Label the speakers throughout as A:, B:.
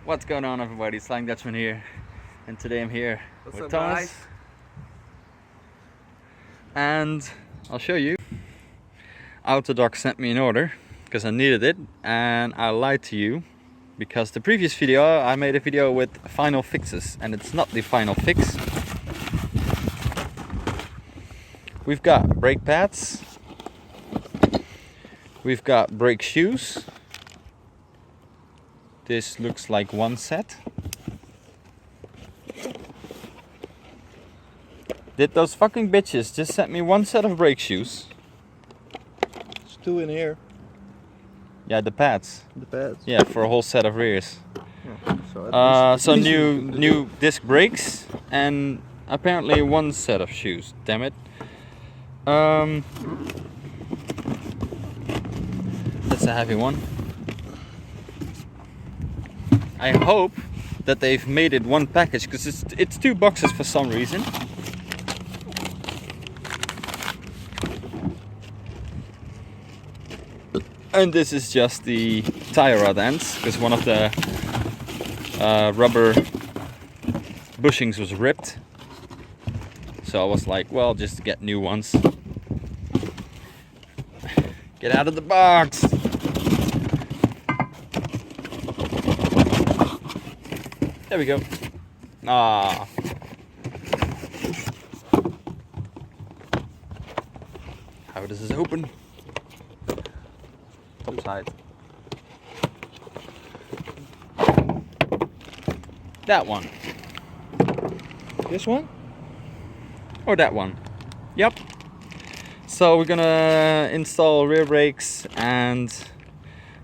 A: What's going on, everybody? Flying Dutchman here, and today I'm here with Thomas.
B: Guys?
A: And I'll show you. Autodoc sent me an order because I needed it, and I lied to you because the previous video I made a video with final fixes, and it's not the final fix. We've got brake pads, we've got brake shoes. This looks like one set. Did those fucking bitches just sent me one set of brake shoes?
B: There's two in here.
A: Yeah, the pads.
B: The pads.
A: Yeah, for a whole set of rears.
B: Yeah,
A: So new disc brakes and apparently one set of shoes. Damn it. That's a heavy one. I hope that they've made it one package because it's two boxes for some reason. And this is just the tire rod ends because one of the rubber bushings was ripped. So I was like, well, just get new ones. Get out of the box! There we go. Ah. How does this open? Top side. That one.
B: This one?
A: Or that one. Yep. So we're gonna install rear brakes and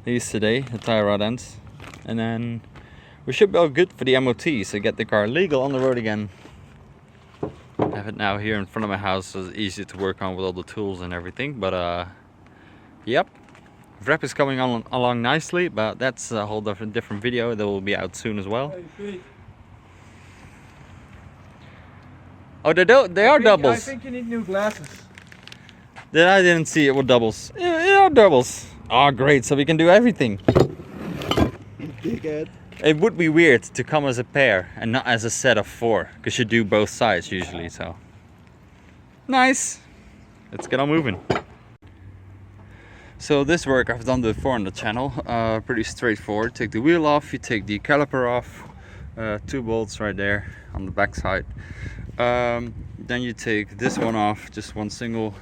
A: these today, the tire rod ends. And then we should be all good for the MOT, so get the car legal on the road again. I have it now here in front of my house, so it's easy to work on with all the tools and everything. But yep, wrap is coming on along nicely, but that's a whole different video that will be out soon as well. Oh, they are doubles.
B: I think you need new glasses.
A: Then I didn't see it with doubles. Yeah, doubles. Oh, great! So we can do everything.
B: Dickhead.
A: It would be weird to come as a pair and not as a set of four, because you do both sides usually, so. Nice! Let's get on moving. So this work I've done before on the channel, pretty straightforward. Take the wheel off, you take the caliper off, 2 bolts right there on the back side. Then you take this one off, just one single,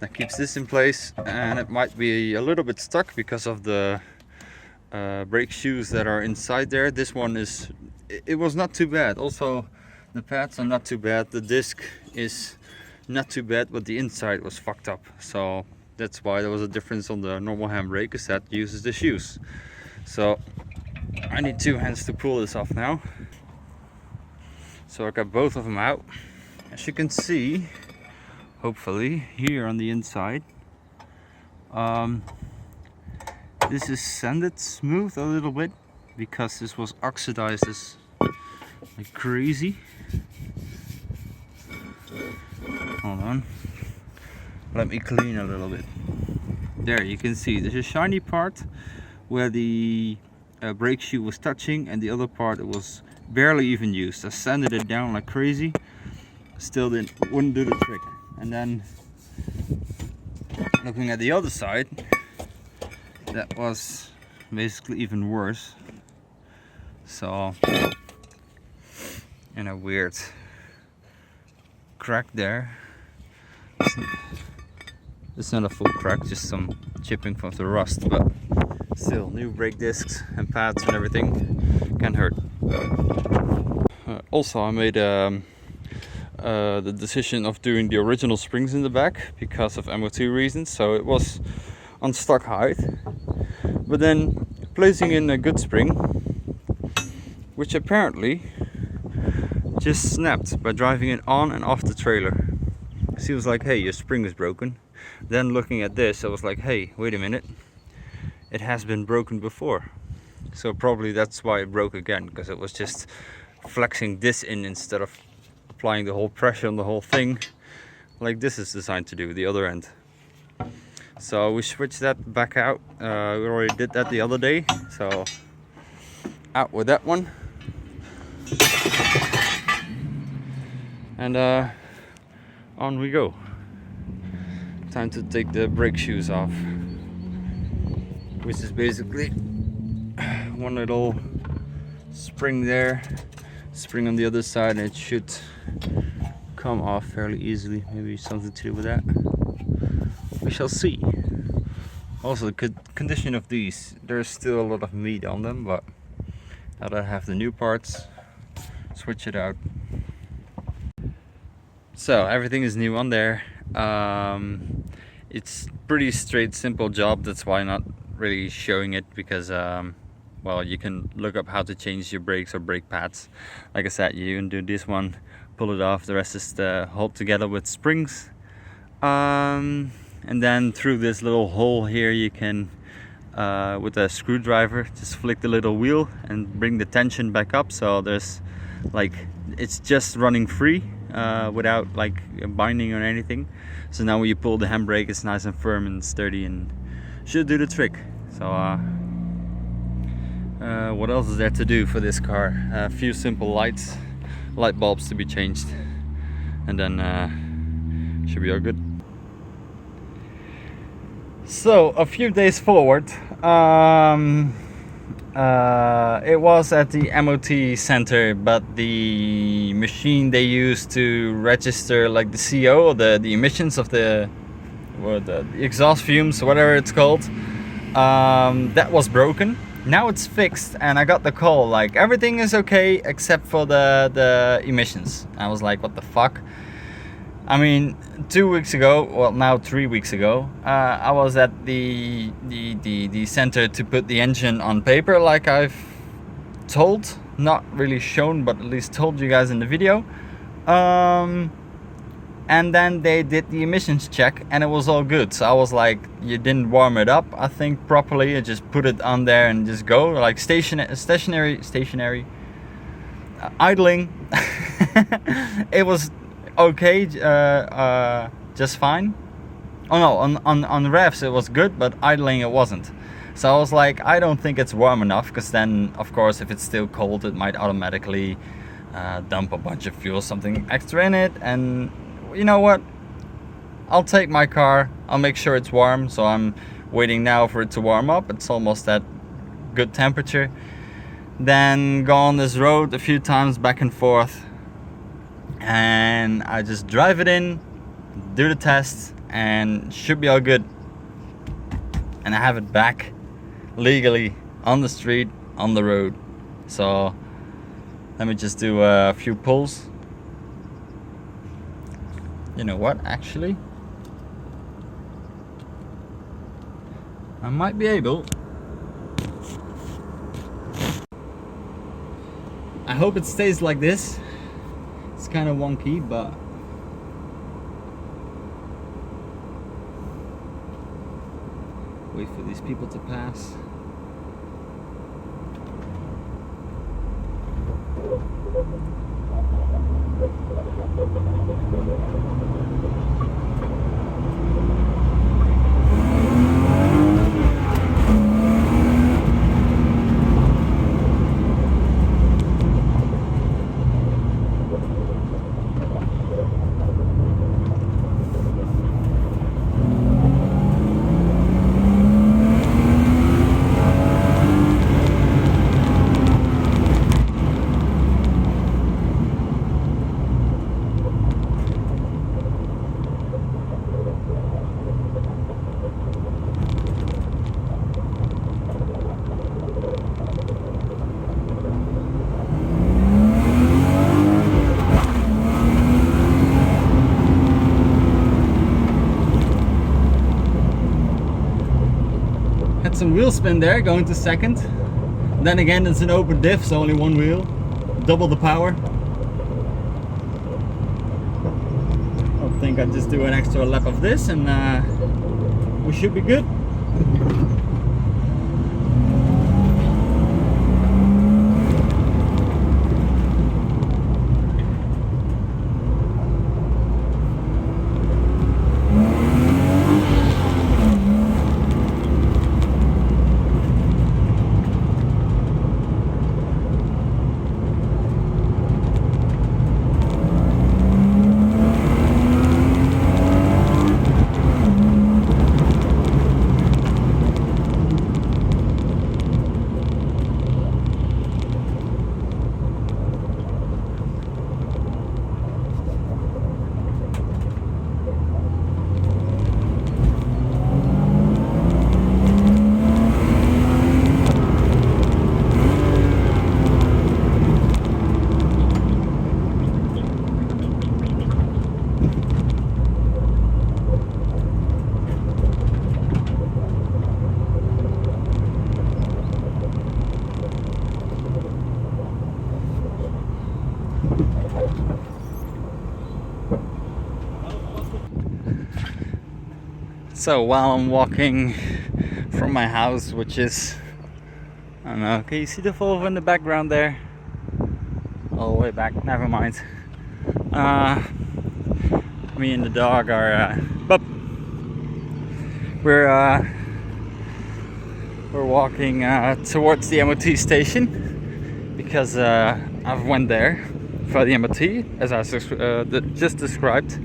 A: that keeps this in place, and it might be a little bit stuck because of the brake shoes that are inside there. This one is, it was not too bad. Also the pads are not too bad, the disc is not too bad, but the inside was fucked up, so that's why there was a difference on the normal handbrake, because that uses the shoes. So I need 2 hands to pull this off now. So I got both of them out. As you can see, hopefully here on the inside, this is sanded smooth a little bit because this was oxidized as like crazy. Hold on, let me clean a little bit. There you can see there's a shiny part where the brake shoe was touching, and the other part it was barely even used. I sanded it down like crazy, still wouldn't do the trick. And then looking at the other side, that was basically even worse. So, in a weird crack there. It's not a full crack, just some chipping from the rust, but still, new brake discs and pads and everything can hurt. Also, I made the decision of doing the original springs in the back because of MOT reasons, so it was on stock height, but then placing in a good spring, which apparently just snapped by driving it on and off the trailer. He was like, hey, your spring is broken. Then looking at this, I was like, hey, wait a minute, it has been broken before. So probably that's why it broke again, because it was just flexing this in instead of applying the whole pressure on the whole thing like this is designed to do, the other end. So we switched that back out. We already did that the other day, so out with that one. And on we go. Time to take the brake shoes off, which is basically one little spring there, spring on the other side, and it should come off fairly easily. Maybe something to do with that. We shall see. Also, the condition of these, there's still a lot of meat on them, but now that I have the new parts, switch it out. So everything is new on there. It's pretty straight, simple job. That's why I'm not really showing it, because well, you can look up how to change your brakes or brake pads. Like I said, you can do this one, pull it off. The rest is hold together with springs. And then through this little hole here, you can with a screwdriver just flick the little wheel and bring the tension back up, so there's like, it's just running free without like binding or anything. So now when you pull the handbrake, it's nice and firm and sturdy and should do the trick. So what else is there to do for this car? A few simple light bulbs to be changed, and then should be all good. So a few days forward, it was at the MOT center, but the machine they use to register like the CO, the emissions of the exhaust fumes, whatever it's called, that was broken. Now it's fixed, and I got the call like everything is okay except for the emissions. I was like, what the fuck? I mean, 2 weeks ago, well now 3 weeks ago, I was at the center to put the engine on paper, like I've told, not really shown, but at least told you guys in the video. And then they did the emissions check, and it was all good. So I was like, you didn't warm it up, I think, properly. You just put it on there and just go, like stationary, idling. It was okay, just fine. Oh no, on revs it was good, but idling it wasn't. So I was like, I don't think it's warm enough, because then of course if it's still cold it might automatically dump a bunch of fuel, something extra in it. And you know what, I'll take my car, I'll make sure it's warm. So I'm waiting now for it to warm up. It's almost at good temperature. Then go on this road a few times back and forth, and I just drive it in, do the test, and should be all good. And I have it back legally on the street, on the road. So let me just do a few pulls. You know what, actually, I might be able. I hope it stays like this. It's kind of wonky, but wait for these people to pass. Some wheel spin there, going to second. Then again, it's an open diff, so only one wheel, double the power. I think I just do an extra lap of this, and we should be good. So while I'm walking from my house, which is, I don't know, can you see the Volvo in the background there? All the way back, never mind. Me and the dog are, we're walking towards the MOT station because I've went there for the MOT as I just described,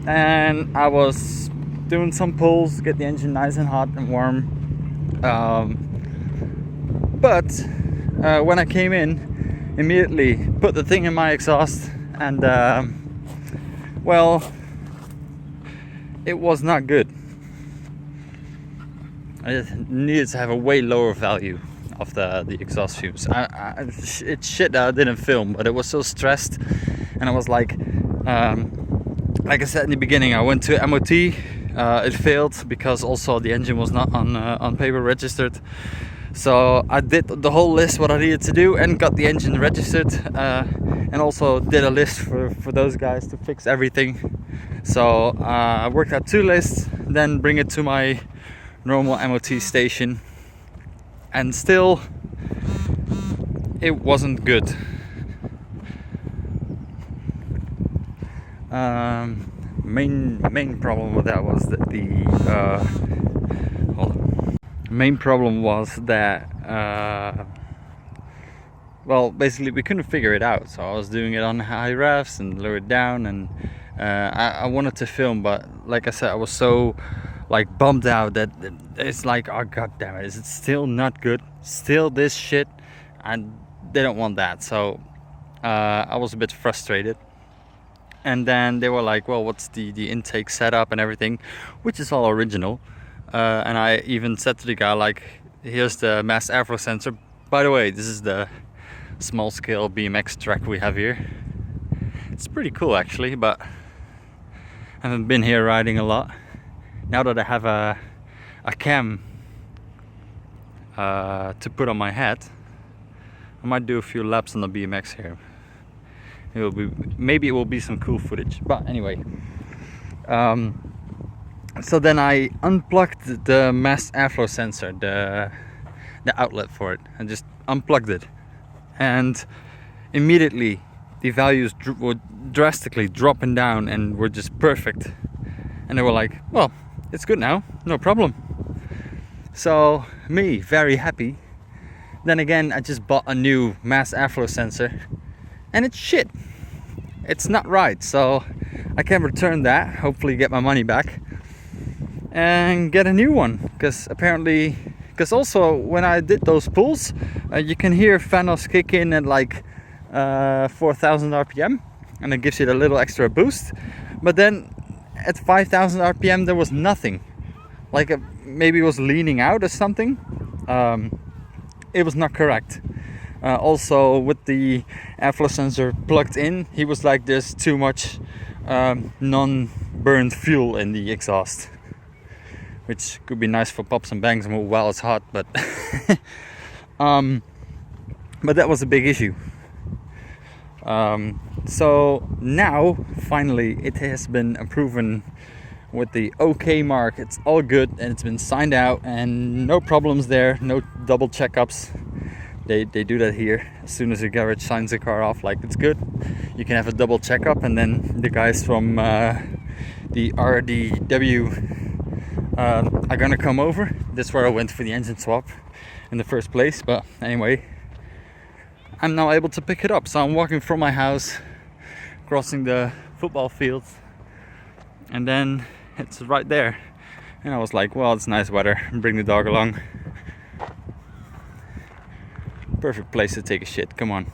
A: and I was doing some pulls, get the engine nice and hot and warm. But when I came in, immediately put the thing in my exhaust, and well, it was not good. I needed to have a way lower value of the exhaust fumes. It's shit that I didn't film, but it was so stressed, and I was like I said in the beginning, I went to MOT. It failed because also the engine was not on paper registered. So I did the whole list what I needed to do and got the engine registered, and also did a list for those guys to fix everything. So I worked out 2 lists, then bring it to my normal MOT station, and still it wasn't good. Main problem with that was that main problem was that well, basically we couldn't figure it out. So I was doing it on high revs and lower it down, and I wanted to film, but like I said, I was so like bummed out that it's like, oh god damn it, is it still not good? Still this shit? And they don't want that. So I was a bit frustrated. And then they were like, well, what's the intake setup and everything, which is all original. And I even said to the guy, like, here's the mass airflow sensor. By the way, this is the small scale BMX track we have here. It's pretty cool actually, but I haven't been here riding a lot. Now that I have a cam to put on my head, I might do a few laps on the BMX here. Maybe it will be some cool footage, but anyway. So then I unplugged the mass airflow sensor, the outlet for it, and just unplugged it, and immediately the values were drastically dropping down and were just perfect. And they were like, well, it's good now, no problem. So me, very happy. Then again, I just bought a new mass airflow sensor, and it's shit. It's not right, so I can return that, hopefully get my money back, and get a new one. Because also when I did those pulls, you can hear Fanos kick in at like 4,000 RPM, and it gives you a little extra boost. But then at 5,000 RPM there was nothing. Like maybe it was leaning out or something. It was not correct. Also with the airflow sensor plugged in, he was like, there's too much non-burned fuel in the exhaust, which could be nice for pops and bangs while it's hot, but but that was a big issue. So now finally it has been proven with the OK mark. It's all good and it's been signed out and no problems there, no double checkups. They do that here. As soon as the garage signs the car off, like, it's good, you can have a double checkup, and then the guys from the RDW are gonna come over. That's where I went for the engine swap in the first place. But anyway, I'm now able to pick it up. So I'm walking from my house, crossing the football fields, and then it's right there. And I was like, well, it's nice weather, bring the dog along. Perfect place to take a shit. Come on,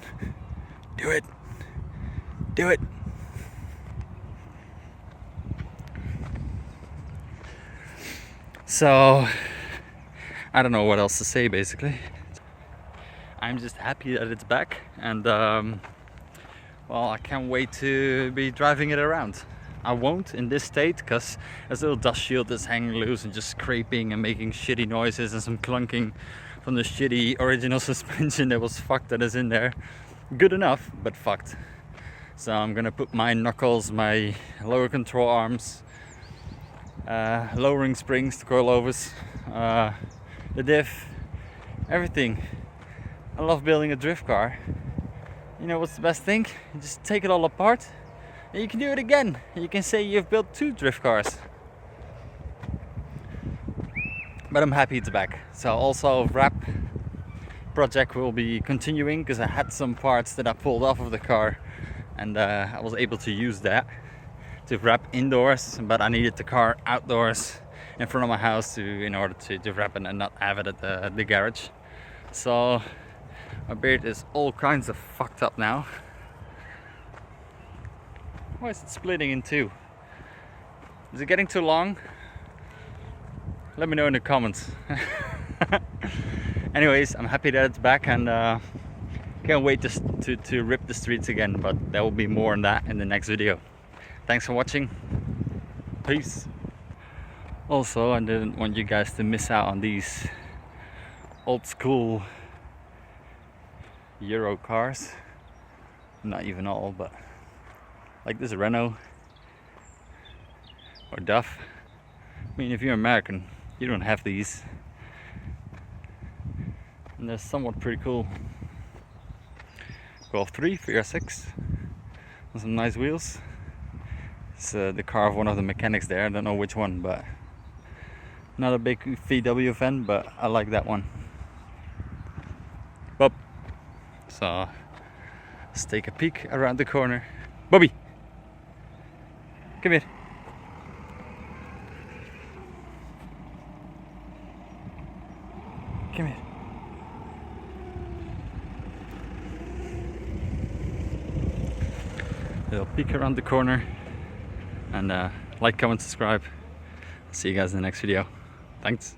A: do it, do it. So I don't know what else to say. Basically, I'm just happy that it's back, and well, I can't wait to be driving it around. I won't in this state because there's a little dust shield that's hanging loose and just scraping and making shitty noises, and some clunking from the shitty original suspension that was fucked that is in there. Good enough, but fucked. So I'm gonna put my knuckles, my lower control arms, lowering springs, the coilovers, the diff, everything. I love building a drift car. You know what's the best thing? You just take it all apart and you can do it again. You can say you've built 2 drift cars. But I'm happy it's back. So also wrap project will be continuing because I had some parts that I pulled off of the car and I was able to use that to wrap indoors, but I needed the car outdoors in front of my house in order to wrap it and not have it at the garage. So my beard is all kinds of fucked up now. Why is it splitting in 2? Is it getting too long? Let me know in the comments. Anyways, I'm happy that it's back and can't wait to rip the streets again, but there will be more on that in the next video. Thanks for watching. Peace. Also, I didn't want you guys to miss out on these old school Euro cars. Not even all, but like this Renault or Duff. I mean, if you're American, you don't have these, and they're somewhat pretty cool. Golf 3, 3R6, with some nice wheels. It's the car of one of the mechanics there. I don't know which one, but not a big VW fan, but I like that one. Bob. So let's take a peek around the corner. Bobby, come here. Come here. Little peek around the corner, and like, comment, subscribe. See you guys in the next video. Thanks.